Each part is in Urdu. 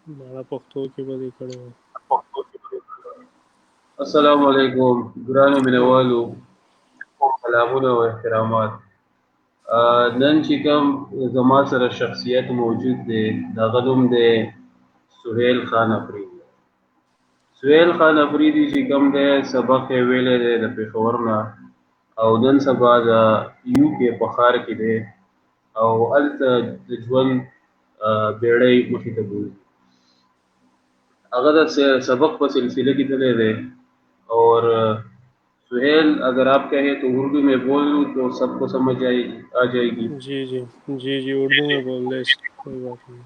ماڑا پختو کے بدے کھڑے ہو. السلام علیکم ګرانو مینوالو، سلامونه او احترامات. نن چې کوم زما سره شخصیت موجود دی، د هغه نوم دی سهیل خان افریدي. سهیل خان افریدي چې کوم دی سبق یې ویلی دی د پېښور نه، او نن سبا د یو کې په ښار کې دی او هلته د ژوند بیړۍ مخې ته بوځي. هغه د سبق په سلسله کې تللی دی. اور سہیل اگر آپ کہیں تو اردو میں بول لوں تو سب کو سمجھ آ جائے گی. جی جی جی جی اردو میں بول دیں، کوئی بات نہیں.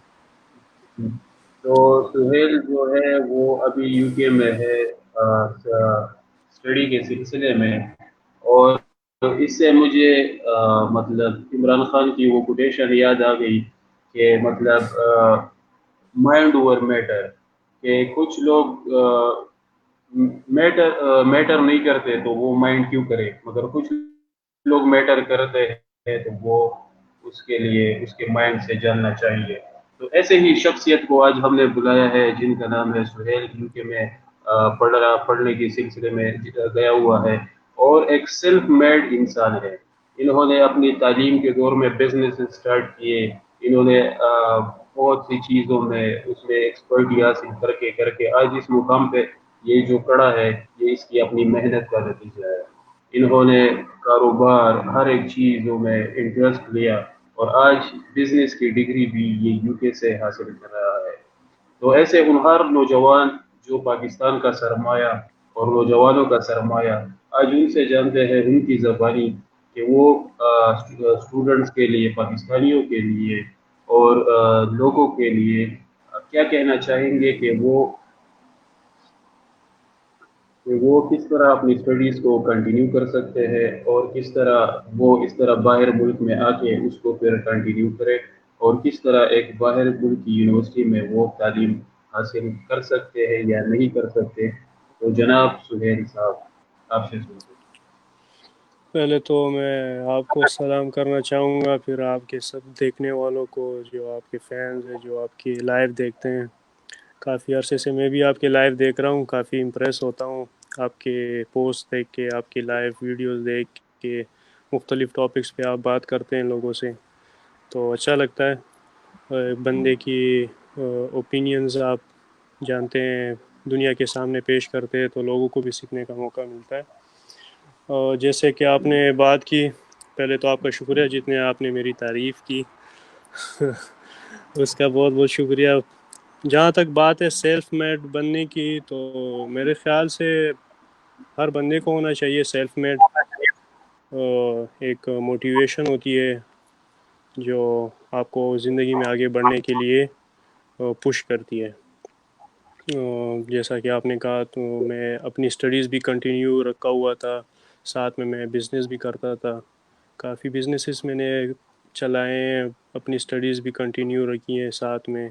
تو سہیل جو ہے وہ ابھی یو کے میں ہے اسٹڈی کے سلسلے میں. اور اس سے مجھے مطلب عمران خان کی وہ کوٹیشن یاد آ گئی کہ مطلب مائنڈ اوور میٹر، کہ کچھ لوگ میٹر نہیں کرتے تو وہ مائنڈ کیوں کرے، مگر کچھ لوگ میٹر کرتے ہیں تو وہ اس کے لیے اس کے مائنڈ سے جاننا چاہیے. تو ایسے ہی شخصیت کو آج ہم نے بلایا ہے جن کا نام ہے سہیل، کیونکہ میں پڑھنے کے سلسلے میں گیا ہوا ہے اور ایک سیلف میڈ انسان ہے. انہوں نے اپنی تعلیم کے دور میں بزنس اسٹارٹ کیے. انہوں نے بہت سی چیزوں میں اس میں ایکسپرٹی حاصل کر کے آج اس مقام پہ یہ جو کڑا ہے یہ اس کی اپنی محنت کا نتیجہ ہے. انہوں نے کاروبار ہر ایک چیزوں میں انٹرسٹ لیا اور آج بزنس کی ڈگری بھی یہ یو کے سے حاصل کر رہا ہے. تو ایسے ہنہار نوجوان جو پاکستان کا سرمایہ اور نوجوانوں کا سرمایہ، آج ان سے جانتے ہیں ان کی زبانی کہ وہ اسٹوڈنٹس کے لیے، پاکستانیوں کے لیے اور لوگوں کے لیے کیا کہنا چاہیں گے، کہ وہ کس طرح اپنی اسٹڈیز کو کنٹینیو کر سکتے ہیں اور کس طرح وہ اس طرح باہر ملک میں آ کے اس کو پھر کنٹینیو کرے، اور کس طرح ایک باہر ملک کی یونیورسٹی میں وہ تعلیم حاصل کر سکتے ہیں یا نہیں کر سکتے. تو جناب سہیل صاحب، آپ سے سنتے ہیں. پہلے تو میں آپ کو سلام کرنا چاہوں گا، پھر آپ کے سب دیکھنے والوں کو جو آپ کے فینز ہیں، جو آپ کی لائیو دیکھتے ہیں. کافی عرصے سے میں بھی آپ کے لائیو دیکھ رہا ہوں، کافی امپریس ہوتا ہوں آپ کے پوسٹ دیکھ کے، آپ کی لائیو ویڈیوز دیکھ کے. مختلف ٹاپکس پہ آپ بات کرتے ہیں لوگوں سے تو اچھا لگتا ہے. بندے کی اوپینینز آپ جانتے ہیں، دنیا کے سامنے پیش کرتے ہیں تو لوگوں کو بھی سیکھنے کا موقع ملتا ہے. جیسے کہ آپ نے بات کی، پہلے تو آپ کا شکریہ جتنے آپ نے میری تعریف کی اس کا بہت بہت شکریہ. جہاں تک بات ہے سیلف میڈ بننے کی، تو میرے خیال سے ہر بندے کو ہونا چاہیے سیلف میڈ. ایک موٹیویشن ہوتی ہے جو آپ کو زندگی میں آگے بڑھنے کے لیے پش کرتی ہے. جیسا کہ آپ نے کہا تو میں اپنی اسٹڈیز بھی کنٹینیو رکھا ہوا تھا، ساتھ میں بزنس بھی کرتا تھا. کافی بزنسز میں نے چلائے ہیں، اپنی اسٹڈیز بھی کنٹینیو رکھی ہیں ساتھ میں.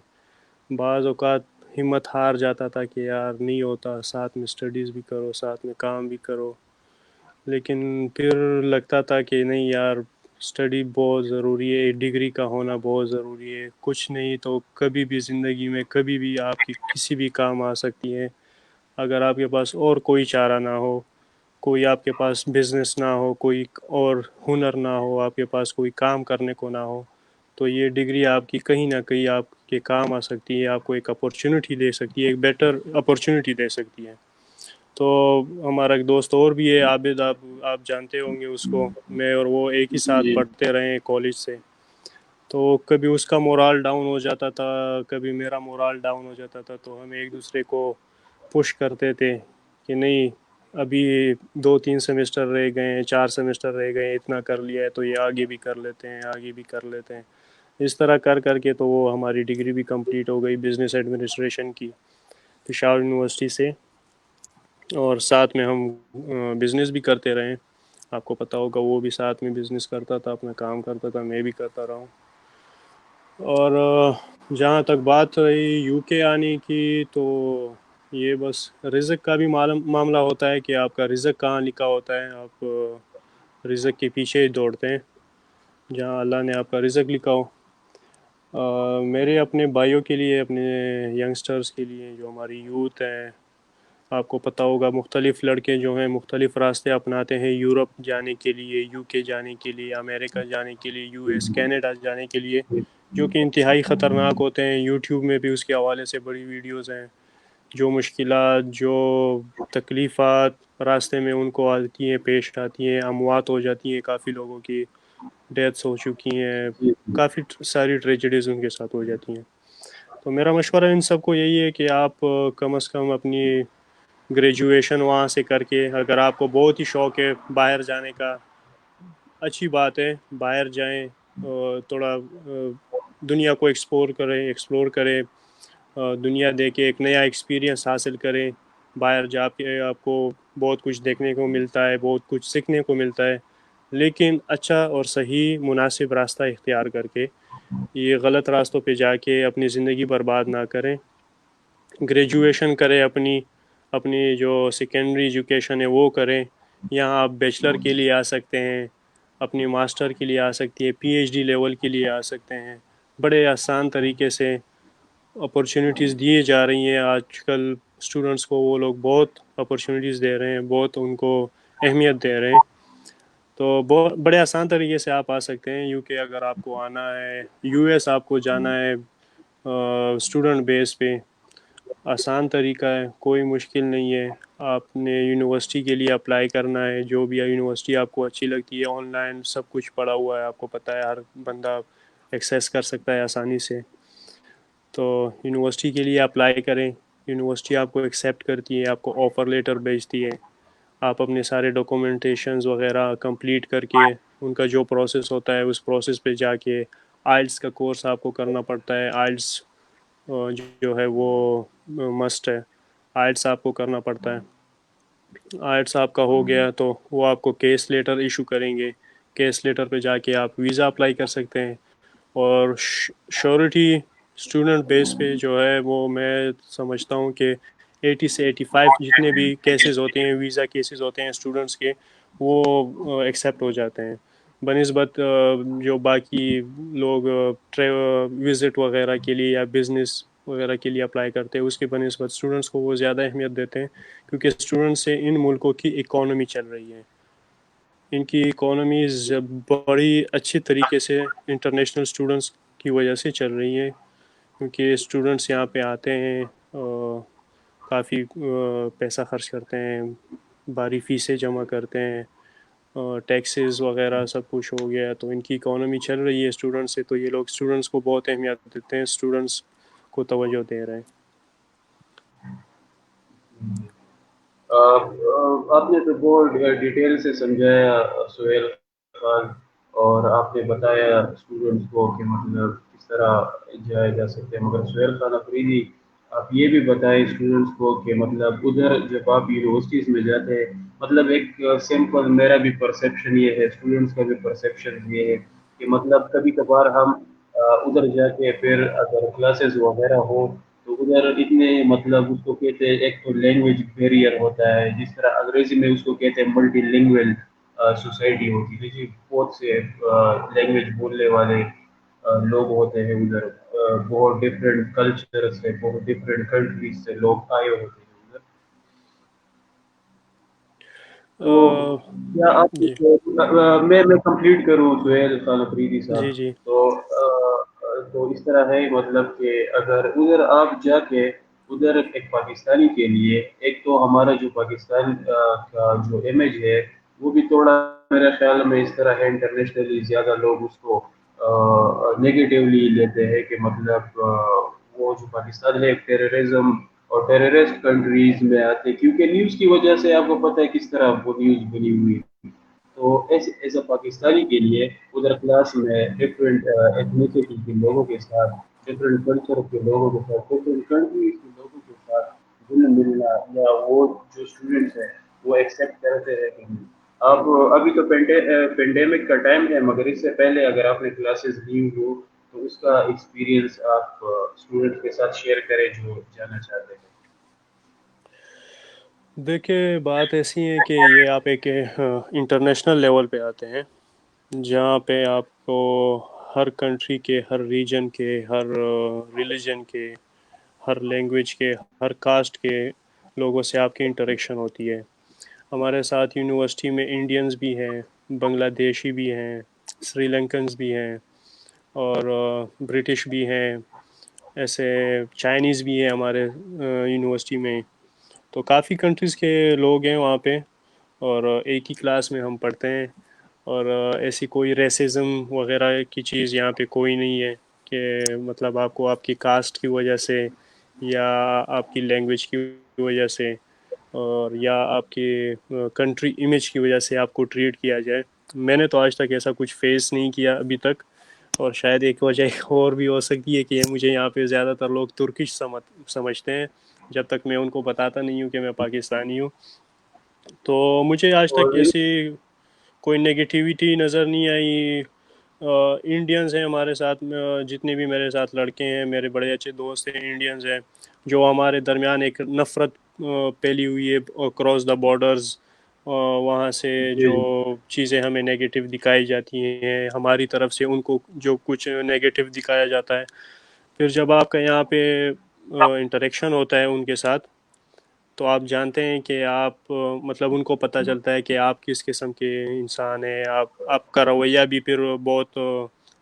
بعض اوقات ہمت ہار جاتا تھا کہ یار نہیں ہوتا، ساتھ میں اسٹڈیز بھی کرو، ساتھ میں کام بھی کرو. لیکن پھر لگتا تھا کہ نہیں یار، اسٹڈی بہت ضروری ہے، ڈگری کا ہونا بہت ضروری ہے. کچھ نہیں تو کبھی بھی زندگی میں کبھی بھی آپ کی کسی بھی کام آ سکتی ہے. اگر آپ کے پاس اور کوئی چارہ نہ ہو، کوئی آپ کے پاس بزنس نہ ہو، کوئی اور ہنر نہ ہو، آپ کے پاس کوئی کام کرنے کو نہ ہو، تو یہ ڈگری آپ کی کہیں نہ کہیں آپ کے کام آ سکتی ہے. آپ کو ایک اپورچونٹی دے سکتی ہے، ایک بیٹر اپورچونٹی دے سکتی ہے. تو ہمارا ایک دوست اور بھی ہے عابد، آپ جانتے ہوں گے اس کو. میں اور وہ ایک ہی ساتھ جی پڑھتے رہے ہیں کالج سے. تو کبھی اس کا مورال ڈاؤن ہو جاتا تھا، کبھی میرا مورال ڈاؤن ہو جاتا تھا، تو ہم ایک دوسرے کو پش کرتے تھے کہ نہیں، ابھی 2-3 سیمسٹر رہ گئے ہیں، 4 سیمسٹر رہ گئے ہیں، اتنا کر لیا ہے تو یہ آگے بھی کر لیتے ہیں، آگے بھی کر لیتے ہیں. اس طرح کر کے تو وہ ہماری ڈگری بھی کمپلیٹ ہو گئی بزنس ایڈمنسٹریشن کی، پشاور یونیورسٹی سے. اور ساتھ میں ہم بزنس بھی کرتے رہے. آپ کو پتہ ہوگا وہ بھی ساتھ میں بزنس کرتا تھا، اپنا کام کرتا تھا، میں بھی کرتا رہا ہوں. اور جہاں تک بات رہی یو کے آنے کی، تو یہ بس رزق کا بھی معاملہ ہوتا ہے کہ آپ کا رزق کہاں لکھا ہوتا ہے. آپ رزق کے پیچھے ہی دوڑتے ہیں جہاں اللہ نے آپ کا رزق لکھا ہو. میرے اپنے بھائیوں کے لیے، اپنے ینگسٹرز کے لیے، جو ہماری یوتھ ہے، آپ کو پتہ ہوگا مختلف لڑکے جو ہیں مختلف راستے اپناتے ہیں یورپ جانے کے لیے، یو کے جانے کے لیے، امریکہ جانے کے لیے، یو ایس کینیڈا جانے کے لیے، جو کہ انتہائی خطرناک ہوتے ہیں۔ یوٹیوب میں بھی اس کے حوالے سے بڑی ویڈیوز ہیں، جو مشکلات، جو تکلیفات راستے میں ان کو آتی ہیں، پیش آتی ہیں، اموات ہو جاتی ہیں، کافی لوگوں کی ڈیتھس ہو چکی ہیں، جی کافی ساری ٹریجڈیز ان کے ساتھ ہو جاتی ہیں۔ تو میرا مشورہ ان سب کو یہی ہے کہ آپ کم از کم اپنی گریجویشن وہاں سے کر کے، اگر آپ کو بہت ہی شوق ہے باہر جانے کا، اچھی بات ہے، باہر جائیں، تھوڑا دنیا کو ایکسپلور کریں، دنیا دیکھے، ایک نیا ایکسپیرینس حاصل کریں۔ باہر جا کے آپ کو بہت کچھ دیکھنے کو ملتا ہے، بہت کچھ سیکھنے کو ملتا ہے، لیکن اچھا اور صحیح مناسب راستہ اختیار کر کے، یہ غلط راستوں پہ جا کے اپنی زندگی برباد نہ کریں۔ گریجویشن کریں، اپنی جو سیکنڈری ایجوکیشن ہے وہ کریں۔ یہاں آپ بیچلر کے لیے آ سکتے ہیں، اپنی ماسٹر کے لیے آ سکتی ہے، پی ایچ ڈی لیول کے لیے آ سکتے ہیں۔ بڑے آسان طریقے سے اپرچونیٹیز دیے جا رہی ہیں آج کل اسٹوڈنٹس کو، وہ لوگ بہت اپرچونیٹیز دے رہے ہیں، بہت ان کو اہمیت دے رہے ہیں۔ تو بہت بڑے آسان طریقے سے آپ آ سکتے ہیں یو کے، اگر آپ کو آنا ہے، یو ایس آپ کو جانا ہے اسٹوڈنٹ بیس پہ، آسان طریقہ ہے، کوئی مشکل نہیں ہے۔ آپ نے یونیورسٹی کے لیے اپلائی کرنا ہے، جو بھی یونیورسٹی آپ کو اچھی لگتی ہے، آن لائن سب کچھ پڑا ہوا ہے، آپ کو پتہ ہے، ہر بندہ ایکسیس کر سکتا ہے آسانی سے۔ تو یونیورسٹی کے لیے اپلائی کریں، یونیورسٹی آپ کو ایکسیپٹ کرتی ہے، آپ کو آفر لیٹر بھیجتی ہے، آپ اپنے سارے ڈاکومنٹیشنز وغیرہ کمپلیٹ کر کے، ان کا جو پروسیس ہوتا ہے اس پروسیس پہ جا کے، آئلٹس کا کورس آپ کو کرنا پڑتا ہے، آئلٹس جو ہے وہ مسٹ ہے، آئلٹس آپ کو کرنا پڑتا ہے۔ آئلٹس آپ کا ہو گیا تو وہ آپ کو کیس لیٹر ایشو کریں گے، کیس لیٹر پہ جا کے آپ ویزا اپلائی کر سکتے ہیں۔ اور شیورٹی اسٹوڈنٹ بیس پہ جو ہے وہ میں سمجھتا ہوں کہ 80 سے 85 جتنے بھی کیسز ہوتے ہیں، ویزا کیسز ہوتے ہیں اسٹوڈنٹس کے، وہ ایکسیپٹ ہو جاتے ہیں بنسبت جو باقی لوگ وزٹ وغیرہ کے لیے یا بزنس وغیرہ کے لیے اپلائی کرتے ہیں، اس کے بنسبت اسٹوڈنٹس کو وہ زیادہ اہمیت دیتے ہیں، کیونکہ اسٹوڈنٹس سے ان ملکوں کی اکانومی چل رہی ہے۔ ان کی اکانومیز بڑی اچھی طریقے سے انٹرنیشنل اسٹوڈنٹس کی وجہ سے چل رہی ہے، کیونکہ اسٹوڈنٹس یہاں پہ آتے ہیں، کافی پیسہ خرچ کرتے ہیں، بھاری فیسیں جمع کرتے ہیں، ٹیکسز وغیرہ سب کچھ ہو گیا، تو ان کی اکانومی چل رہی ہے اسٹوڈنٹس سے، تو یہ لوگ اسٹوڈنٹس کو بہت اہمیت دیتے ہیں، اسٹوڈنٹس کو توجہ دے رہے ہیں۔ آپ نے تو بہت ڈیٹیل سے سمجھایا سہیل خان، اور آپ نے بتایا اسٹوڈنٹس کو کہ مطلب کس طرح جایا جا سکتے ہیں، مگر سہیل خان افریدی آپ یہ بھی بتائیں اسٹوڈنٹس کو کہ مطلب ادھر جب آپ یونیورسٹیز میں جاتے ہیں، مطلب ایک سمپل میرا بھی پرسیپشن یہ ہے، اسٹوڈنٹس کا بھی پرسیپشن یہ ہے کہ مطلب کبھی کبھار ہم ادھر جا کے پھر اگر کلاسز وغیرہ ہو تو ادھر اتنے مطلب اس کو کہتے ہیں، ایک تو لینگویج بیریئر ہوتا ہے، جس طرح انگریزی میں اس کو کہتے ہیں ملٹی لینگویج سوسائٹی ہوتی ہے جی، بہت سے لینگویج بولنے والے لوگ ہوتے ہیں ادھر، بہت ڈفرینٹ کلچر سے، بہت ڈفرینٹ کنٹریز سے لوگ آئے ہوتے ہیں ادھر۔ تو کیا آپ جی میں کمپلیٹ کروں سہیل خان افریدی جی صاحب؟ جی تو اس طرح ہے مطلب کہ اگر ادھر آپ جا کے ادھر ایک پاکستانی کے لیے، ایک تو ہمارا جو پاکستان کا جو امیج ہے وہ بھی تھوڑا میرے خیال میں اس طرح ہے، انٹرنیشنلی زیادہ لوگ اس کو نگیٹیولی لیتے ہیں کہ مطلب وہ جو پاکستان ہے ٹیررزم اور ٹیررسٹ کنٹریز میں آتے، کیونکہ نیوز کی وجہ سے آپ کو پتہ ہے کس طرح وہ نیوز بنی ہوئی ہے۔ تو ایز اے پاکستانی کے لیے ادھر کلاس میں ڈفرینٹ ایتھنیسٹی کے لوگوں کے ساتھ، ڈفرینٹ کلچر کے لوگوں کے ساتھ، ڈفرینٹ کنٹریز کے لوگوں کے ساتھ گل ملنا، یا وہ جو اسٹوڈنٹس ہیں وہ ایکسیپٹ کرتے ہیں کہ نہیں۔ آپ ابھی تو پینڈیمک کا ٹائم ہے، مگر اس سے پہلے اگر آپ نے کلاسز لی ہو تو اس کا ایکسپیرینس آپ اسٹوڈنٹ کے ساتھ شیئر کریں جو جانا چاہتے ہیں۔ دیکھیں، بات ایسی ہے کہ یہ آپ ایک انٹرنیشنل لیول پہ آتے ہیں، جہاں پہ آپ کو ہر کنٹری کے، ہر ریجن کے، ہر ریلیجن کے، ہر لینگویج کے، ہر کاسٹ کے لوگوں سے آپ کی انٹریکشن ہوتی ہے. ہمارے ساتھ یونیورسٹی میں انڈینز بھی ہیں، بنگلہ دیشی بھی ہیں، سری لنکنز بھی ہیں، اور برٹش بھی ہیں، ایسے چائنیز بھی ہیں ہمارے یونیورسٹی میں. تو کافی کنٹریز کے لوگ ہیں وہاں پہ، اور ایک ہی کلاس میں ہم پڑھتے ہیں. اور ایسی کوئی ریسزم وغیرہ کی چیز یہاں پہ کوئی نہیں ہے کہ مطلب آپ کو آپ کی کاسٹ کی وجہ سے یا آپ کی لینگویج کی وجہ سے اور یا آپ کی کنٹری امیج کی وجہ سے آپ کو ٹریٹ کیا جائے. میں نے تو آج تک ایسا کچھ فیس نہیں کیا ابھی تک، اور شاید ایک وجہ اور بھی ہو سکتی ہے کہ مجھے یہاں پہ زیادہ تر لوگ ترکش سمجھتے ہیں جب تک میں ان کو بتاتا نہیں ہوں کہ میں پاکستانی ہوں. تو مجھے آج تک اور ایسی کوئی نگیٹیوٹی نظر نہیں آئی. انڈینز ہیں ہمارے ساتھ، جتنے بھی میرے ساتھ لڑکے ہیں، میرے بڑے اچھے دوست ہیں انڈینز ہیں، جو ہمارے درمیان ایک نفرت پھیلی ہوئی ہے اکراس دا بارڈرز. وہاں سے جی جو چیزیں ہمیں نگیٹو دکھائی جاتی ہیں ہماری طرف سے ان کو جو کچھ نگیٹو دکھایا جاتا ہے، پھر جب آپ کا یہاں پہ انٹریکشن ہوتا ہے ان کے ساتھ تو آپ جانتے ہیں کہ آپ مطلب ان کو پتہ چلتا ہے کہ آپ کس قسم کے انسان ہیں. آپ کا رویہ بھی پھر بہت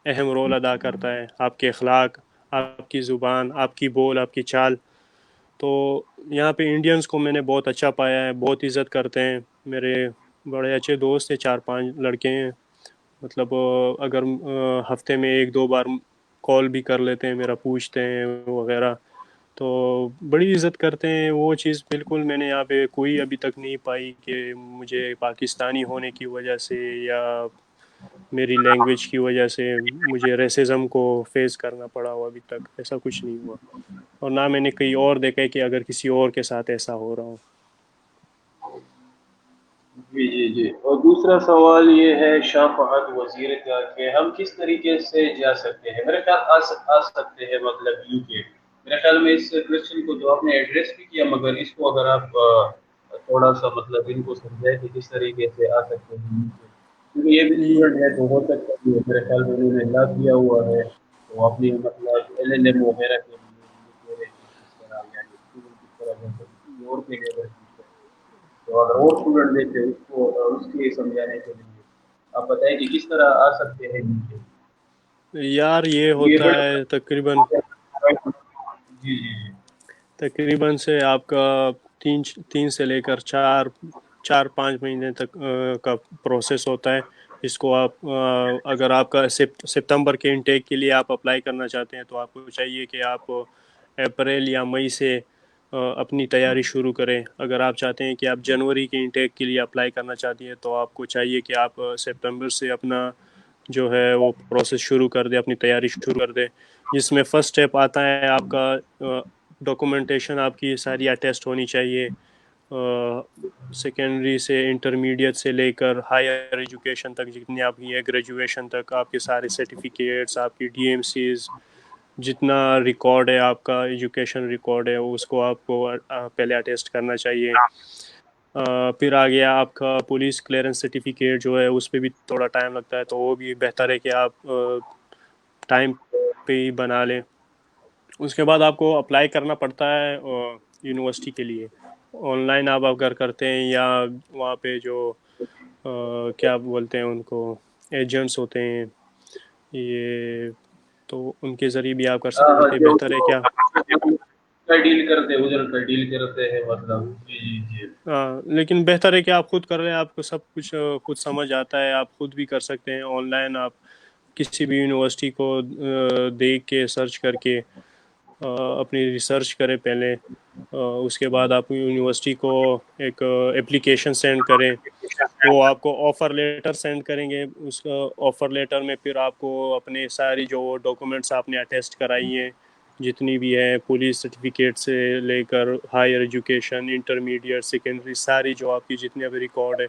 اہم رول ادا کرتا ہے، آپ کے اخلاق، آپ کی زبان، آپ کی بول، آپ کی چال. تو یہاں پہ انڈینز کو میں نے بہت اچھا پایا ہے، بہت عزت کرتے ہیں. میرے بڑے اچھے دوست ہیں، 4-5 لڑکے ہیں، مطلب اگر ہفتے میں 1-2 بار کال بھی کر لیتے ہیں، میرا پوچھتے ہیں وغیرہ، تو بڑی عزت کرتے ہیں. وہ چیز بالکل میں نے یہاں پہ کوئی ابھی تک نہیں پائی کہ مجھے پاکستانی ہونے کی وجہ سے یا میری لینگویج کی وجہ سے مجھے ریسزم کو فیس کرنا پڑا ہو. ابھی تک ایسا کچھ نہیں ہوا، اور نہ میں نے کہیں اور دیکھا ہے کہ اگر کسی اور کے ساتھ ایسا ہو رہا ہو. جی جی جی. اور دوسرا سوال یہ ہے شاہ فہد وزیر کا کہ ہم کس طریقے سے جا سکتے ہیں. میرے خیال آ سکتے ہیں مطلب یو کے. میرے خیال میں اس کوشچن کو جو آپ نے ایڈریس بھی کیا، مگر اس کو اگر آپ تھوڑا سا مطلب ان کو سمجھائے کہ کس طریقے سے آ سکتے ہیں یو کے، کیونکہ یہ بھی اسٹوڈنٹ ہے تو ہو سکتا ہے میرے خیال میں انہوں نے لا کیا ہوا ہے تو اپنی مطلب ایل ایل ایم وغیرہ کے لیے یہ کہہ رہے ہیں کس طرح یعنی اسٹوڈنٹ کس طرح جا سکتے ہیں اور کے لیے اگر پوچھ رہے ہیں تو اگر اور اسٹوڈنٹ دیکھتے اس کو اس کے سمجھانے کے لیے آپ بتائیں کہ کس طرح آ سکتے ہیں نیچے. یار یہ یہ ہوتا بڑا ہے تقریباً جی جی جی تقریباً سے آپ کا 3 سے لے کر 4-5 مہینے تک کا پروسیس ہوتا ہے. اس کو آپ اگر آپ کا ستمبر کے انٹیک کے لیے آپ اپلائی کرنا چاہتے ہیں تو آپ کو چاہیے کہ آپ اپریل یا مئی سے اپنی تیاری شروع کریں. اگر آپ چاہتے ہیں کہ آپ جنوری کے انٹیک کے لیے اپلائی کرنا چاہتی ہیں تو آپ کو چاہیے کہ آپ سپتمبر سے اپنا جو ہے وہ پروسیس شروع کر دیں، اپنی تیاری شروع کر دیں. جس میں فرسٹ سٹیپ آتا ہے آپ کا ڈاکومنٹیشن آپ کی ساری اٹیسٹ ہونی چاہیے. سیکنڈری سے انٹرمیڈیٹ سے لے کر ہائر ایجوکیشن تک جتنی آپ کی ہے، گریجویشن تک آپ کے سارے سرٹیفکیٹس، آپ کی ڈی ایم سیز، جتنا ریکارڈ ہے آپ کا ایجوکیشن ریکارڈ ہے اس کو آپ کو پہلے اٹیسٹ کرنا چاہیے. پھر آ گیا آپ کا پولیس کلیئرنس سرٹیفکیٹ جو ہے، اس پہ بھی تھوڑا ٹائم لگتا ہے، تو وہ بھی بہتر ہے کہ آپ ٹائم پہ ہی بنا لیں. اس کے بعد آپ کو اپلائی کرنا پڑتا ہے یونیورسٹی کے لیے. آن لائن آپ اگر کرتے ہیں یا وہاں پہ جو کیا بولتے ہیں ان کو، ایجنٹس ہوتے ہیں یہ، تو ان کے ذریعے بھی آپ کر ہاں ہاں سکتے ہیں. جو بہتر ہے کیا کا ڈیل کرتے ہیں ادھر کا ڈیل کرتے ہیں مطلب. جی جی جی لیکن بہتر ہے کہ آپ خود کر لیں. آپ کو سب کچھ خود سمجھ آتا ہے، آپ خود بھی کر سکتے ہیں آن لائن. آپ کسی بھی یونیورسٹی کو دیکھ کے سرچ کر کے اپنی ریسرچ کریں پہلے. اس کے بعد آپ یونیورسٹی کو ایک اپلیکیشن سینڈ کریں. وہ آپ کو آفر لیٹر سینڈ کریں گے. اس آفر لیٹر میں پھر آپ کو اپنے ساری جو ڈاکومنٹس آپ نے اٹیسٹ کرائی ہیں جتنی بھی ہے، پولیس سرٹیفکیٹ سے لے کر ہائر ایجوکیشن، انٹرمیڈیٹ، سیکنڈری، ساری جو آپ کی جتنے بھی ریکارڈ ہے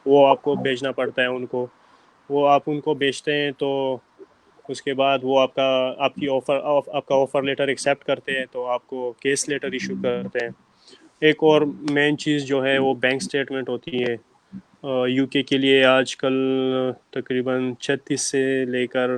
وہ آپ کو بھیجنا پڑتا ہے ان کو. وہ آپ ان کو بیچتے ہیں تو اس کے بعد وہ آپ کا آفر لیٹر ایکسیپٹ کرتے ہیں تو آپ کو کیس لیٹر ایشو کرتے ہیں. ایک اور مین چیز جو ہے وہ بینک سٹیٹمنٹ ہوتی ہے. یو کے لیے آج کل تقریباً 36 سے لے کر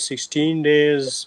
16 days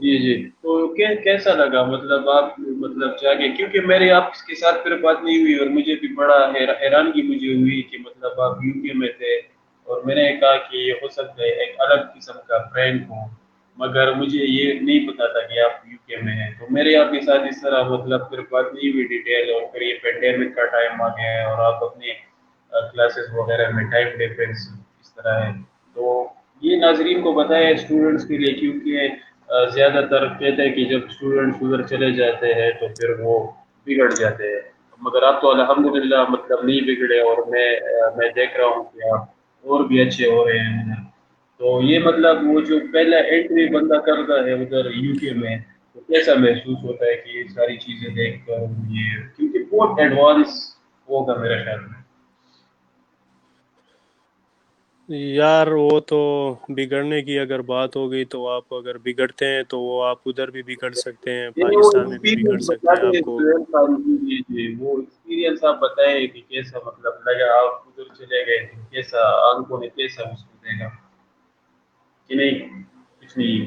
جی جی، تو کیسا لگا مطلب آپ مطلب جا کے، کیونکہ میری آپ کے ساتھ پھر بات نہیں ہوئی، اور مجھے بھی بڑا حیرانگی مجھے ہوئی کہ مطلب آپ یو کے میں تھے، اور میں نے کہا کہ یہ ہو سکتا ہے ایک الگ قسم کا فرینڈ ہو، مگر مجھے یہ نہیں پتا تھا کہ آپ یو کے میں ہیں، تو میرے آپ کے ساتھ اس طرح مطلب پھر بات نہیں ہوئی ڈیٹیل، اور پھر یہ پینڈیمک کا ٹائم آ گیا ہے اور آپ اپنے کلاسز وغیرہ میں ٹائم ڈفرینس اس طرح ہے، تو یہ ناظرین کو بتایا اسٹوڈنٹس کے لیے، کیونکہ زیادہ تر کہتے ہیں کہ جب اسٹوڈنٹس ادھر چلے جاتے ہیں تو پھر وہ بگڑ جاتے ہیں، مگر آپ تو الحمدللہ مطلب نہیں بگڑے، اور میں دیکھ رہا ہوں کہ آپ اور بھی اچھے ہو رہے ہیں ادھر، تو یہ مطلب وہ جو پہلا انٹری بندہ کرتا ہے ادھر یو کے میں، تو کیسا محسوس ہوتا ہے کہ یہ ساری چیزیں دیکھ کر، یہ کیونکہ بہت ایڈوانس ہوگا میرا خیال میں. یار وہ تو بگڑنے کی اگر بات ہو گئی تو آپ اگر بگڑتے ہیں تو وہ آپ ادھر بھی بگڑ سکتے ہیں، یہ وہ پاکستان میں بھی بگڑ ایکسپیرینس سکتے بتا ہیں دیں آپ کو. سہیل خان جی، جی جی، وہ ایکسپیرینس آپ بتائیں کہ کیسا مطلب لگا، آپ ادھر چلے گئے تھے، کیسا آنکھوں نے کیسا اس کو دیکھا کہ نہیں کچھ نہیں.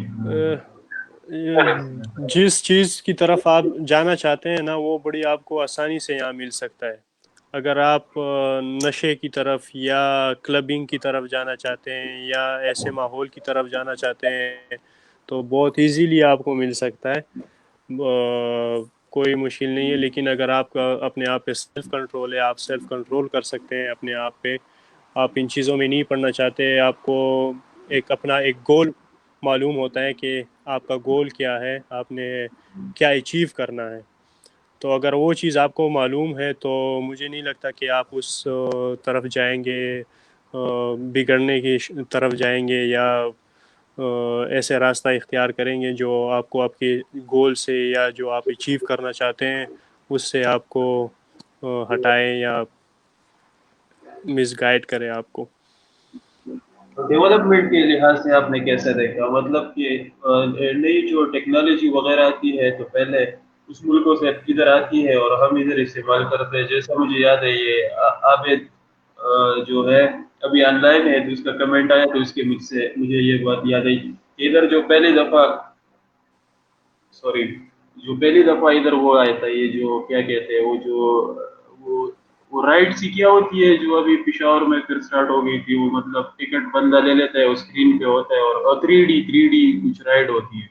جس چیز کی طرف آپ جانا چاہتے ہیں نا وہ بڑی آپ کو آسانی سے یہاں مل سکتا ہے. اگر آپ نشے کی طرف یا کلبنگ کی طرف جانا چاہتے ہیں یا ایسے ماحول کی طرف جانا چاہتے ہیں تو بہت ایزیلی آپ کو مل سکتا ہے، کوئی مشکل نہیں ہے. لیکن اگر آپ کا اپنے آپ پہ سیلف کنٹرول ہے، آپ سیلف کنٹرول کر سکتے ہیں اپنے آپ پہ، آپ ان چیزوں میں نہیں پڑنا چاہتے، آپ کو ایک اپنا ایک گول معلوم ہوتا ہے کہ آپ کا گول کیا ہے، آپ نے کیا اچیو کرنا ہے، تو اگر وہ چیز آپ کو معلوم ہے تو مجھے نہیں لگتا کہ آپ اس طرف جائیں گے، بگڑنے کی طرف جائیں گے یا ایسے راستہ اختیار کریں گے جو آپ کو آپ کے گول سے یا جو آپ اچیو کرنا چاہتے ہیں اس سے آپ کو ہٹائیں یا مس گائیڈ کریں آپ کو. ڈیولپمنٹ کے لحاظ سے آپ نے کیسا دیکھا، مطلب کہ نئی جو ٹیکنالوجی وغیرہ آتی ہے تو پہلے اس ملکوں سے ادھر آتی ہے اور ہم ادھر استعمال کرتے ہیں، جیسا مجھے یاد ہے یہ عابد جو ہے ابھی آن لائن ہے، تو اس کا کمنٹ آیا تو اس کے مجھ سے مجھے یہ بات یاد آئی کہ ادھر جو پہلی دفعہ، سوری، جو پہلی دفعہ ادھر وہ آیا تھا، یہ جو کیا کہتے ہیں وہ جو وہ وہ رائڈ سی کیا ہوتی ہے جو ابھی پشاور میں پھر سٹارٹ ہو گئی تھی، وہ مطلب ٹکٹ بندہ لے لیتا ہے، وہ اسکرین پہ ہوتا ہے اور 3D کچھ رائڈ ہوتی ہے،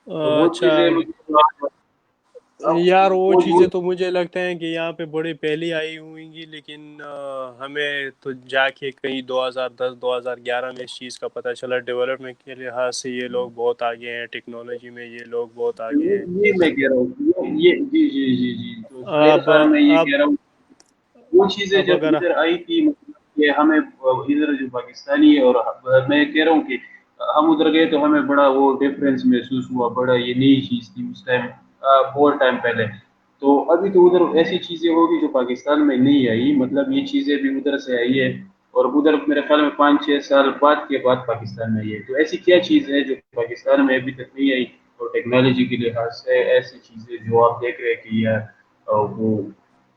تو وہ اچھا چیزیں مجھے یار وہ وہ چیزیں تو مجھے لگتا ہے کہ یہاں پہ بڑی پہلی آئی ہوئیں گی، لیکن ہمیں تو جا کے کہیں 2010 2011 میں اس چیز کا پتہ چلا. ڈیولپمنٹ کے لحاظ سے یہ لوگ بہت آگے ہیں، ٹیکنالوجی میں یہ لوگ بہت آگے ہیں. یہ میں کہہ رہا ہوں، یہ جی جی جی جی، تو سہیل اب خان میں یہ اب کہہ رہا ہوں وہ چیزیں اب جب اگر ادھر آئی تھی، مطلب کہ ہمیں ادھر جو پاکستانی ہے، اور میں کہہ رہا ہوں کہ ہم ادھر گئے تو ہمیں بڑا وہ ڈفرینس محسوس ہوا، بڑا یہ نئی چیز تھی اس ٹائم، بہت ٹائم پہلے. تو ابھی تو ادھر ایسی چیزیں ہوگی جو پاکستان میں نہیں آئی، مطلب یہ چیزیں بھی ادھر سے آئی ہے، اور ادھر میرے خیال میں 5 6 سال بعد کے بعد پاکستان میں آئی ہے. تو ایسی کیا چیز ہے جو پاکستان میں ابھی تک نہیں آئی، اور ٹیکنالوجی کے لحاظ سے ایسی چیزیں جو آپ دیکھ رہے کہ وہ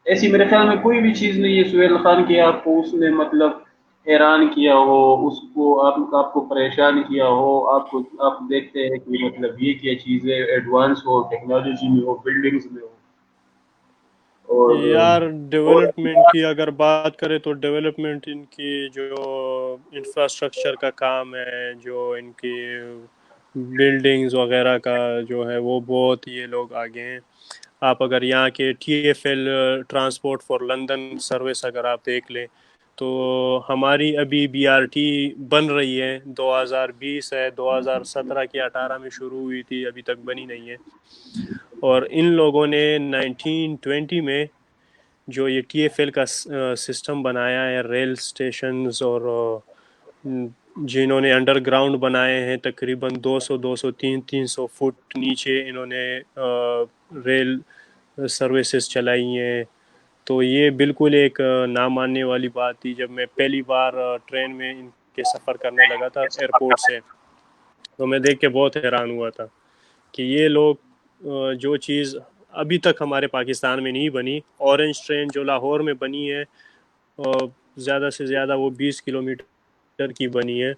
ایسی میرے خیال میں کوئی بھی چیز نہیں ہے سہیل خان کی آپ کو اس نے مطلب حیران کیا ہو، اس کو آپ کو پریشان کیا ہو، آپ دیکھتے ہیں کہ مطلب یہ کیا چیز ہے، ایڈوانس ہو ٹیکنالوجی میں ہو، بلڈنگز میں ہو، اور یار ڈیولپمنٹ کی اگر بات کریں تو ڈیولپمنٹ ان کی جو انفراسٹرکچر کا کام ہے، جو ان کی بلڈنگز وغیرہ کا جو ہے وہ بہت یہ لوگ آگے ہیں. آپ اگر یہاں کے TFL transport for London service اگر آپ دیکھ لیں تو ہماری ابھی BRT بن رہی ہے، 2020 ہے، 2017 کی 18 میں شروع ہوئی تھی، ابھی تک بنی نہیں ہے. اور ان لوگوں نے 1920 میں جو یہ TFL کا سسٹم بنایا ہے، ریل سٹیشنز اور جنہوں نے انڈر گراؤنڈ بنائے ہیں، تقریباً 200 300 فٹ نیچے انہوں نے ریل سروسز چلائی ہیں. تو یہ بالکل ایک نہ ماننے والی بات تھی. جب میں پہلی بار ٹرین میں ان کے سفر کرنے لگا تھا ایئرپورٹ سے تو میں دیکھ کے بہت حیران ہوا تھا کہ یہ لوگ جو چیز ابھی تک ہمارے پاکستان میں نہیں بنی، اورنج ٹرین جو لاہور میں بنی ہے زیادہ سے زیادہ وہ 20 کلومیٹر کی بنی ہے.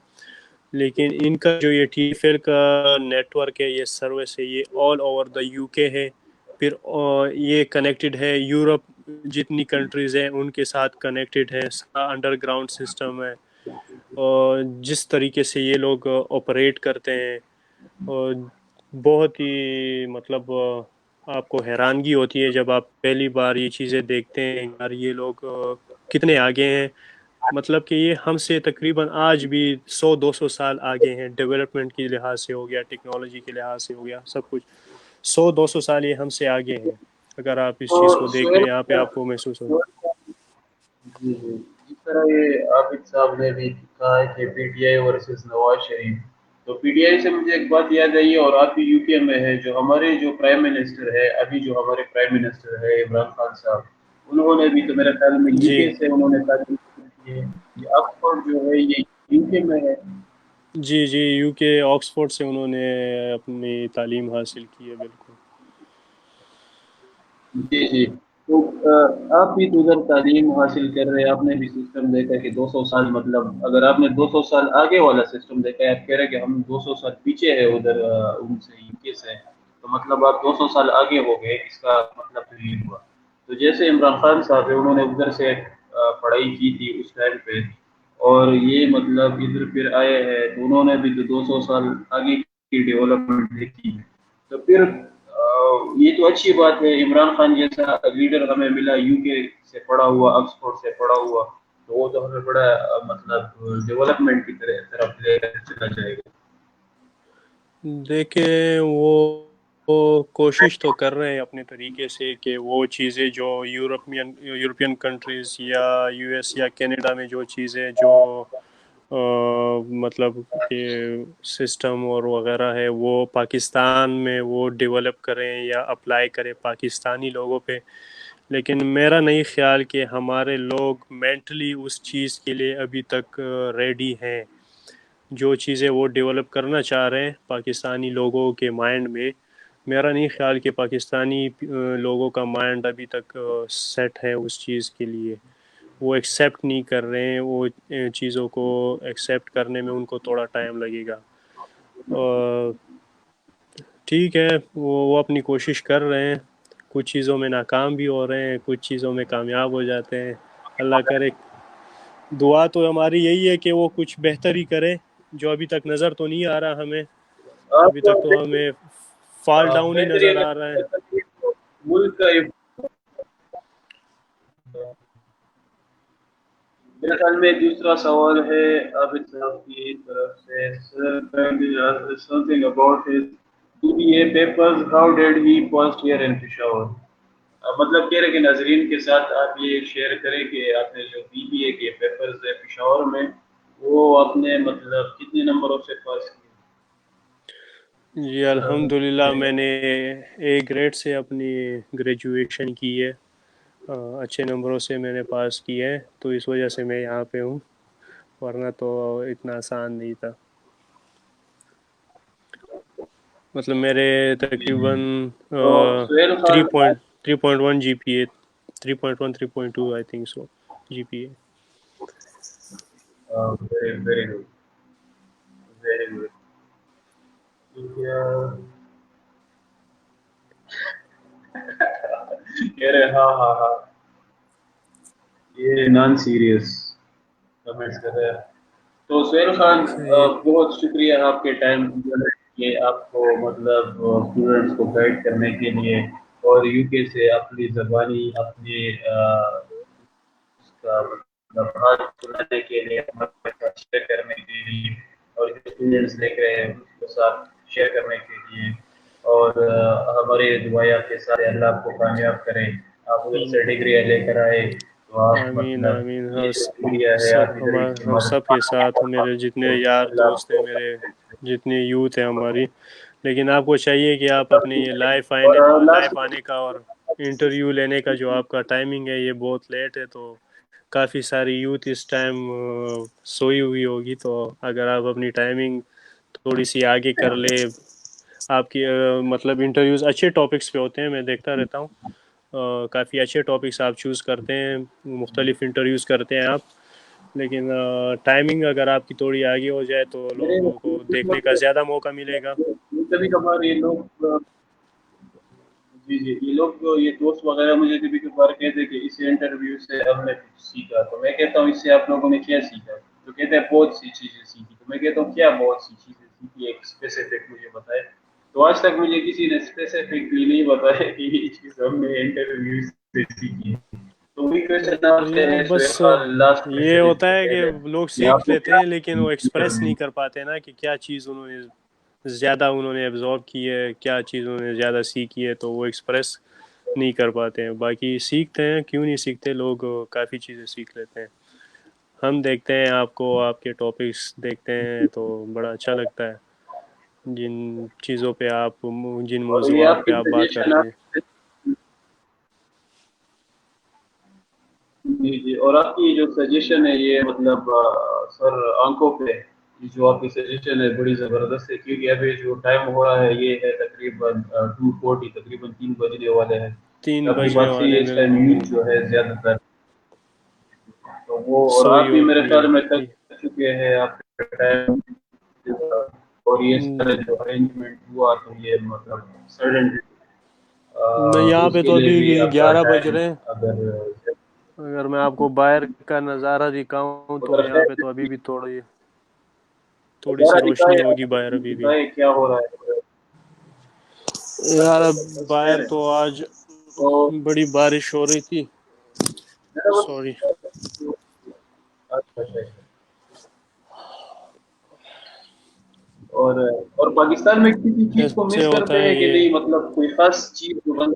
لیکن ان کا جو یہ ٹی ایف ایل کا نیٹ ورک ہے، یہ سروس ہے، یہ آل اوور دا یو کے ہے. پھر یہ کنیکٹڈ ہے یورپ جتنی کنٹریز ہیں ان کے ساتھ کنیکٹڈ ہے، انڈر گراؤنڈ سسٹم ہے. اور جس طریقے سے یہ لوگ آپریٹ کرتے ہیں، اور بہت ہی مطلب آپ کو حیرانگی ہوتی ہے جب آپ پہلی بار یہ چیزیں دیکھتے ہیں یار یہ لوگ کتنے آگے ہیں. مطلب کہ یہ ہم سے تقریباً آج بھی 100-200 سال آگے ہیں، ڈیولپمنٹ کے لحاظ سے ہو گیا، ٹیکنالوجی کے لحاظ سے ہو گیا، سب کچھ 100-200 سال یہ ہم سے آگے ہیں. اگر آپ اس چیز تو کو دیکھ لیں سہیل، یہاں پہ آپ کو محسوس ہو. جی جی، جس طرح یہ عابد صاحب نے بھی کہا ہے کہ P T I versus Nawaz Sharif, تو پی ٹی آئی سے مجھے ایک بات یاد آئی ہے، اور آپ بھی یو کے میں ہے، جو ہمارے جو پرائم منسٹر ہے ابھی، جو ہمارے پرائم منسٹر ہے عمران خان صاحب، انہوں نے بھی تو میرے خیال میں یو جی کے سے انہوں نے تعلیم حاصل کی ہے. یہ آکسفورڈ جو ہے یہ یو کے میں ہے. جی جی، یو کے آکسفورڈ سے انہوں نے اپنی تعلیم حاصل کی ہے، بالکل. جی جی. تو آپ بھی تو ادھر تعلیم حاصل کر رہے ہیں، آپ نے بھی سسٹم دیکھا کہ 200 سال، مطلب اگر آپ نے 200 سال آگے والا سسٹم دیکھا ہے، آپ کہہ رہے ہیں کہ ہم 200 سال پیچھے ہے ادھر ان سے، یو کے سے، تو مطلب آپ 200 سال آگے ہو گئے، اس کا مطلب تو یہ ہوا. تو جیسے عمران خان صاحب ہے، انہوں نے ادھر سے پڑھائی کی تھی اس ٹائم پہ، اور یہ مطلب ادھر پھر آئے ہیں، تو انہوں نے بھی تو 200 سال آگے کی ڈیولپمنٹ دیکھی ہے. تو پھر یہ تو اچھی بات ہے، عمران خان جیسا لیڈر ہمیں ملا یو کے سے پڑھا ہوا، آکسفورڈ سے پڑھا ہوا، تو وہ تو ہمیں بڑا مطلب ڈیولپمنٹ کی طرف لے کر چلا جائے گا. دیکھیں وہ کوشش تو کر رہے ہیں اپنے طریقے سے کہ وہ چیزیں جو یورپین کنٹریز یا یو ایس یا کینیڈا میں جو چیزیں جو مطلب کہ سسٹم اور وغیرہ ہے وہ پاکستان میں وہ ڈیولپ کریں یا اپلائی کریں پاکستانی لوگوں پہ. لیکن میرا نہیں خیال کہ ہمارے لوگ مینٹلی اس چیز کے لیے ابھی تک ریڈی ہیں. جو چیزیں وہ ڈیولپ کرنا چاہ رہے ہیں پاکستانی لوگوں کے مائنڈ میں، میرا نہیں خیال کہ پاکستانی لوگوں کا مائنڈ ابھی تک سیٹ ہے اس چیز کے لیے. وہ ایکسیپٹ نہیں کر رہے ہیں، وہ چیزوں کو ایکسیپٹ کرنے میں ان کو تھوڑا ٹائم لگے گا. ٹھیک ہے، وہ اپنی کوشش کر رہے ہیں، کچھ چیزوں میں ناکام بھی ہو رہے ہیں، کچھ چیزوں میں کامیاب ہو جاتے ہیں. اللہ کرے. دعا تو ہماری یہی ہے کہ وہ کچھ بہتر ہی کرے. جو ابھی تک نظر تو نہیں آ رہا ہمیں، ابھی آپ تک تو ہمیں فال ڈاؤن ہی بہتری نظر اگر آ رہا ہے. ملک کا میرے خیال میں دوسرا سوال ہے عابد صاحب کی طرف سے. سر something about his BBA papers, how did he post here in Peshawar؟ مطلب کہہ رہے کہ ناظرین کے ساتھ آپ یہ شیئر کریں کہ آپ نے جو بی بی اے کے پیپرز ہے پشاور میں، وہ آپ نے مطلب کتنے نمبروں سے پاس کیے؟ جی الحمدللہ، میں نے اے گریڈ سے اپنی گریجویشن کی ہے. اچھے نمبروں سے میں نے پاس کی ہے، تو اس وجہ سے میں یہاں پہ ہوں، ورنہ تو اتنا آسان نہیں تھا. مطلب میرے تقریباً تو Suhail three Khan, point 3.1 G P A, 3.1 3.2 I think so G P A. Very very good, very good. کہہ رہے ہاں ہاں ہاں، یہ نان سیریس کمنٹس کر رہے ہیں. تو سہیل خان، صحیح. بہت شکریہ آپ کے ٹائم کہ آپ کو مطلب اسٹوڈنٹس کو گائڈ کرنے کے لیے، اور یو کے سے اپنی زبانی، اپنی اس کا مطلب ہاتھ سنانے کے لیے، ہمارے ساتھ شیئر کرنے کے لیے، اور جو اسٹوڈنٹس دیکھ رہے ہیں اس کے ساتھ شیئر کرنے کے لیے. اور ہمارے دعائیں آپ کے ساتھ، اللہ آپ کو کامیاب کرے. آپ ادھر سے ڈگری لے کر آئے، تو آپ آمین مطلب آمین. یہ جو انڈیا ہے سب آپ ادھر ہم استعمال سب کے ساتھ، میرے جتنے تو یار اللہ آپ دوست ہیں، کو. میرے جتنے یوتھ ہیں ہماری. لیکن آپ کو چاہیے کہ آپ اپنے یہ اور لائف لاسٹ، آنے کا اور انٹرویو لینے کا جو آپ کا ٹائمنگ ہے یہ بہت لیٹ ہے، تو کافی ساری یوتھ اس ٹائم سوئی ہوئی ہوگی. تو اگر آپ اپنی ٹائمنگ تھوڑی سی آگے کر لے. آپ کی مطلب انٹرویوز اچھے ٹاپکس پہ ہوتے ہیں، میں دیکھتا رہتا ہوں. کافی اچھے ٹاپکس آپ چوز کرتے ہیں، مختلف انٹرویوز کرتے ہیں آپ. لیکن ٹائمنگ اگر آپ کی تھوڑی آگے ہو جائے تو میرے لوگوں کو دیکھنے کا زیادہ موقع ملے گا. کبھی کبھار یہ لوگ جی جی یہ لوگ یہ دوست وغیرہ مجھے کبھی کبھار کہتے ہیں کہ اس انٹرویو سے ہم نے کچھ سیکھا، تو میں کہتا ہوں اس سے آپ لوگوں نے کیا سیکھا؟ تو کہتے ہیں بہت سی چیزیں سیکھی. تو میں کہتا ہوں کیا بہت سی چیزیں سیکھی، ایک اسپیسیفک مجھے بتائے. تو آج تک مجھے کسی نے اسپیسیفکلی نہیں بتایا کہ یہ چیز ہم نے انٹرویو سے سیکھی ہے. تو وہی کوشچن آپ سے یہ ہے بس سہیل خان، لاسٹ یہ کوشچن اس ہوتا سے ہے کہ پہلے لوگ کہ سیکھ آپ کو لیتے کیا ہیں لیکن وہ ایکسپریس انٹرویو؟ نہیں کر پاتے نا کہ کیا چیز انہوں نے زیادہ ایبزارب کی ہے، کیا چیز انہوں نے زیادہ سیکھی ہے، تو وہ ایکسپریس نہیں کر پاتے ہیں. باقی سیکھتے ہیں، کیوں نہیں سیکھتے، لوگ کافی چیزیں سیکھ لیتے ہیں. ہم دیکھتے ہیں آپ کو، آپ کے ٹاپکس دیکھتے ہیں تو بڑا اچھا لگتا ہے، جن چیزوں پہ آپ، جن اور یہ موضوعات آپ پہ کی آپ بات سجیشن کرتے ہیں. جی جی، اور آپ کی جو سجیشن ہے یہ مطلب سر آنکھوں پہ یہ جو آپ کی سجیشن ہے بڑی زبردست ہے، کیونکہ ابھی جو ٹائم ہو رہا ہے یہ ہے تقریباً 2:40، تقریباً 3 بجنے والے ہیں. 3 اپنی بجنے بات سے والے اس ٹائم بالکل یوتھ جو بالکل. ہے زیادہ تر، تو وہ اور سوئی آپ بھی میرے ہوتی خیال میں ہے. تھک چکے ہیں، آپ کا ٹائم اور یہ سارے جو ارینجمنٹ ہوا تو یہ مطلب سڈن، نہیں، تو یہاں اس پہ کے تو لیے ابھی بھی آپ کا 11 بج ٹائم رہے ہیں. اگر اگر میں آپ کو باہر کا نظارہ دکھاؤں تو ادھر یہاں ہے پہ تو ابھی بھی تھوڑی ذرا سی روشنی دکھائے ہوگی باہر ابھی بھی. دکھائے کیا ہو رہا ہے. یار اچھا اب اچھا بس باہر خیر ہے. تو آج تو بڑی بارش ہو رہی تھی. سوری. اچھا اچھا. اور پاکستان میں کسی چیز کو ایسے مس ہوتا کرتے ہے ہیں کہ یہ. نہیں، مطلب کوئی خاص چیز جو بن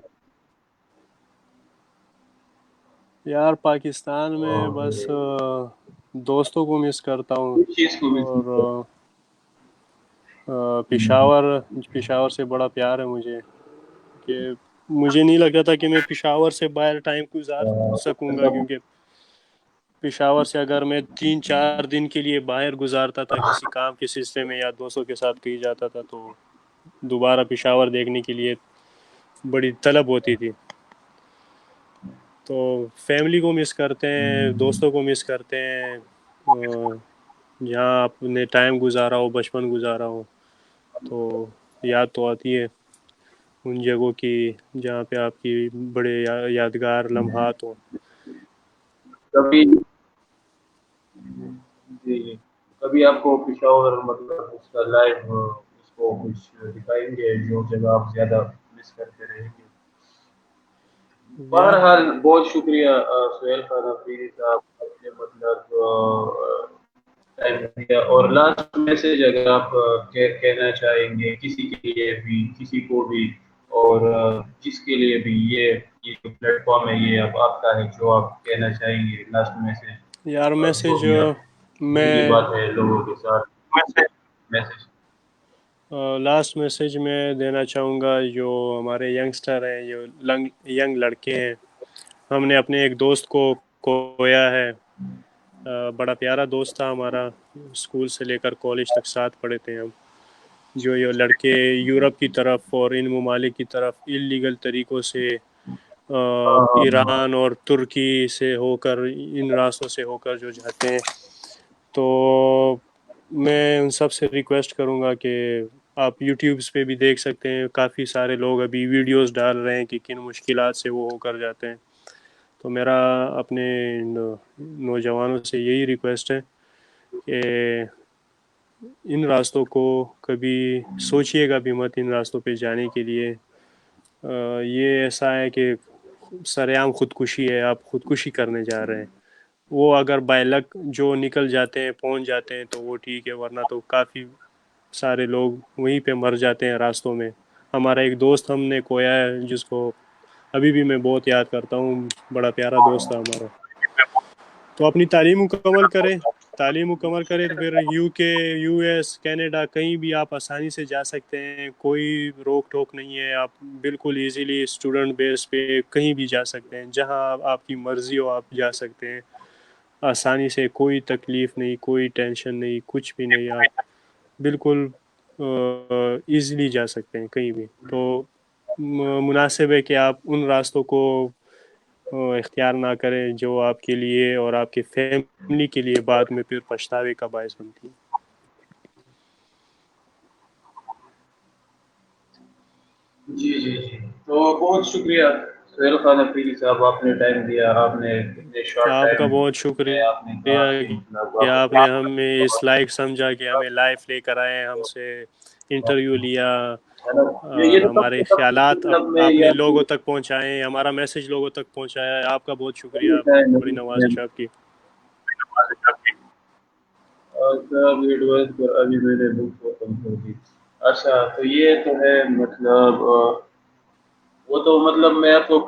یار پاکستان میں بس دوستوں کو مس کرتا ہوں. کس چیز کو مس اور کرتے پشاور سے بڑا پیار ہے مجھے، کہ مجھے نہیں لگتا تھا کہ میں پشاور سے باہر ٹائم گزار سکوں گا، کیونکہ پشاور سے اگر میں 3-4 دن کے لیے باہر گزارتا تھا کسی کام کے سلسلے میں یا دوستوں کے ساتھ کہیں جاتا تھا تو دوبارہ پشاور دیکھنے کے لیے بڑی طلب ہوتی تھی. تو فیملی کو مس کرتے ہیں، دوستوں کو مس کرتے ہیں، جہاں آپ نے ٹائم گزارا ہو، بچپن گزارا ہو، تو یاد تو آتی ہے ان جگہوں کی جہاں پہ آپ کی بڑے یادگار لمحات ہوں. کبھی جی جی کبھی آپ کو پشاور مطلب اس کا لائو اس کو کچھ دکھائیں گے جو جگہ آپ زیادہ مس کرتے رہیں گے؟ یار بہرحال بہت شکریہ سہیل خان افریدی صاحب، آپ نے مطلب ٹائم دیا. اور لاسٹ میسج اگر آپ کہنا چاہیں گے کسی کے لیے بھی، کسی کو بھی، اور جس کے لیے بھی یہ جو پلیٹ فارم ہے یہ اب آپ کا ہے، جو آپ کہنا چاہیں گے لاسٹ میسج، یار جو میسج بھی آپ دل کی میں بات ہے لوگوں کے ساتھ میسج. لاسٹ میسج میں دینا چاہوں گا، جو ہمارے ینگسٹر ہیں، جو ینگ لڑکے ہیں، ہم نے اپنے ایک دوست کو کھویا ہے. بڑا پیارا دوست تھا ہمارا، اسکول سے لے کر کالج تک ساتھ پڑھے تھے ہم. جو یہ لڑکے یورپ کی طرف اور ان ممالک کی طرف اللیگل طریقوں سے ایران اور ترکی سے ہو کر، ان راستوں سے ہو کر جو جاتے ہیں، تو میں ان سب سے ریکویسٹ کروں گا کہ آپ یوٹیوبس پہ بھی دیکھ سکتے ہیں، کافی سارے لوگ ابھی ویڈیوز ڈال رہے ہیں کہ کن مشکلات سے وہ ہو کر جاتے ہیں. تو میرا اپنے نوجوانوں سے یہی ریکویسٹ ہے کہ ان راستوں کو کبھی سوچیے گا بھی مت، ان راستوں پہ جانے کے لیے. یہ ایسا ہے کہ سرعام خودکشی ہے، آپ خودکشی کرنے جا رہے ہیں. وہ اگر بائی لک جو نکل جاتے ہیں، پہنچ جاتے ہیں تو وہ ٹھیک ہے، ورنہ تو کافی سارے لوگ وہیں پہ مر جاتے ہیں راستوں میں. ہمارا ایک دوست ہم نے کھویا ہے جس کو ابھی بھی میں بہت یاد کرتا ہوں، بڑا پیارا دوست تھا ہمارا. تو اپنی تعلیم مکمل کریں، تعلیم مکمل کریں تو پھر یو ایس کینیڈا کہیں بھی آپ آسانی سے جا سکتے ہیں، کوئی روک ٹوک نہیں ہے. آپ بالکل ایزیلی اسٹوڈنٹ بیس پہ کہیں بھی جا سکتے ہیں، جہاں آپ کی مرضی ہو آپ جا سکتے ہیں آسانی سے. کوئی تکلیف نہیں، کوئی ٹینشن نہیں، کچھ بھی نہیں، آپ بالکل ایزیلی جا سکتے ہیں کہیں بھی. تو مناسب ہے کہ آپ ان راستوں کو اختیار نہ کریں جو آپ کے لیے اور آپ کے فیملی کے لیے بعد میں پھر پچھتاوے کا باعث بنتی ہے. جی جی جی. تو بہت شکریہ سہیل خان افریدی صاحب، آپ نے ٹائم دیا، آپ نے اتنے شارٹ آپ کا ٹائم بہت میں آپ نے شکریہ کہا کہ مطلب کہ آپ آپ نے ہمیں اس لائق سمجھا کہ ہمیں لائف لے کر آئے، ہم سے انٹرویو لیا ہے نا، اور یہ تو ہمارے سب خیالات مطلب میں آپ یہ نے آپ کو لوگوں تک پہنچائے، ہمارا میسج لوگوں تک پہنچایا ہے. آپ کا بہت شکریہ، بڑی نوازش آپ کی. ابھی میں نے بک ختم کر دی. اچھا تو یہ تو ہے مطلب وہ تو مطلب میں آپ کو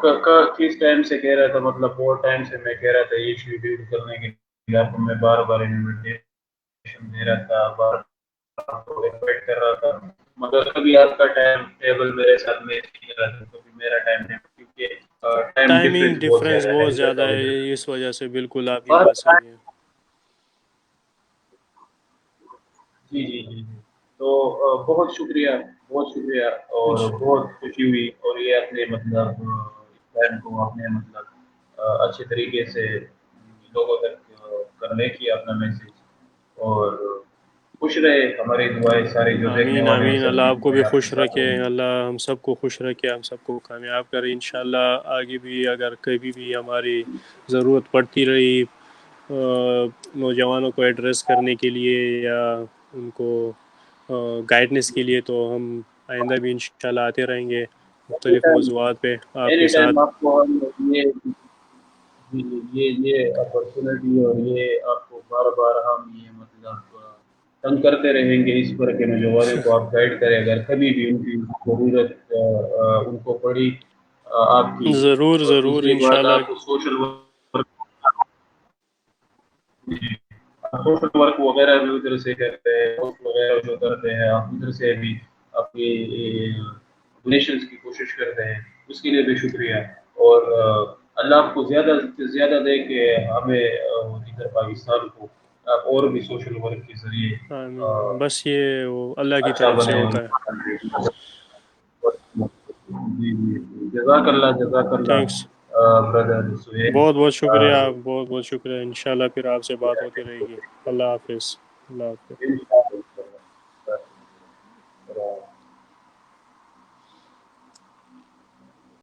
کس ٹائم سے کہہ رہا تھا، مطلب بہت ٹائم سے میں کہہ رہا تھا یہ شیڈیول کرنے کے لیے آپ کو، میں بار بار انویٹیشن دے رہا تھا، بار آپ کو انوائٹ کر رہا تھا، مگر کبھی آپ کا ٹائم ٹیبل میرے ساتھ میچ نہیں کر رہا تھا، کبھی میرا ٹائم ٹیبل، کیونکہ ٹائم ٹائمنگ ڈفرینس بہت ڈفرینس زیادہ ہے بہت ادھر کا زیادہ ادھر. ہے، اس وجہ سے بالکل آپ کی اور بات صحیح ہے. جی جی جی جی. تو بہت شکریہ، بہت شکریہ، اور بہت خوشی ہوئی، اور یہ اپنے مطلب ٹائم کو اپنے مطلب اچھے طریقے سے لوگوں تک کرنے کی اپنا میسج. اور خوش رہے، ہماری دعائیں سارے جو دیکھنے آمین والے ہیں آمین. سب اللہ کی آپ کو بھی دعائیں آپ کے خوش ساتھ رکھے، ہوگی. اللہ ہم سب کو خوش رکھے، ہم سب کو کامیاب کرے انشاءاللہ. آگے بھی اگر کبھی بھی ہماری ضرورت پڑتی رہی نوجوانوں کو ایڈریس کرنے کے لیے یا ان کو گائیڈنس کے لیے، تو ہم آئندہ بھی انشاءاللہ آتے رہیں گے مختلف موضوعات پہ آپ اینی کے ٹائم ساتھ. آپ کو ہم یہ جی جی، یہ اپرچونیٹی اور یہ آپ کو بار بار ہم یہ مطلب تنگ کرتے رہیں گے اس پر کہ نوجوانوں کو آپ گائیڈ کریں، اگر کبھی بھی ان کی ضرورت ان کو پڑی آپ کی. ضرور اور ضرور دوسری بات، انشاءاللہ. آپ کو سوشل ورک، سوشل ورک وغیرہ بھی ادھر سے کرتے ہیں، وغیرہ جو کرتے ہیں آپ ادھر سے بھی اپنی ڈونیشنز کی کوشش کرتے ہیں، اس کے لیے بھی شکریہ. اور اللہ آپ کو زیادہ سے زیادہ دے کہ ہمیں ادھر پاکستان کو آپ اور بھی سوشل ورک کے ذریعے آمین. بس یہ وہ اللہ کی اچھا طرف سے بنے. ہوتا ہے. جی جی، جزاک اللہ، جزاک اللہ تھینکس. برادر سہیل. بہت بہت شکریہ، بہت بہت شکریہ. انشاءاللہ پھر آپ سے بات ہوتی رہے گی. اللہ حافظ. اللہ حافظ.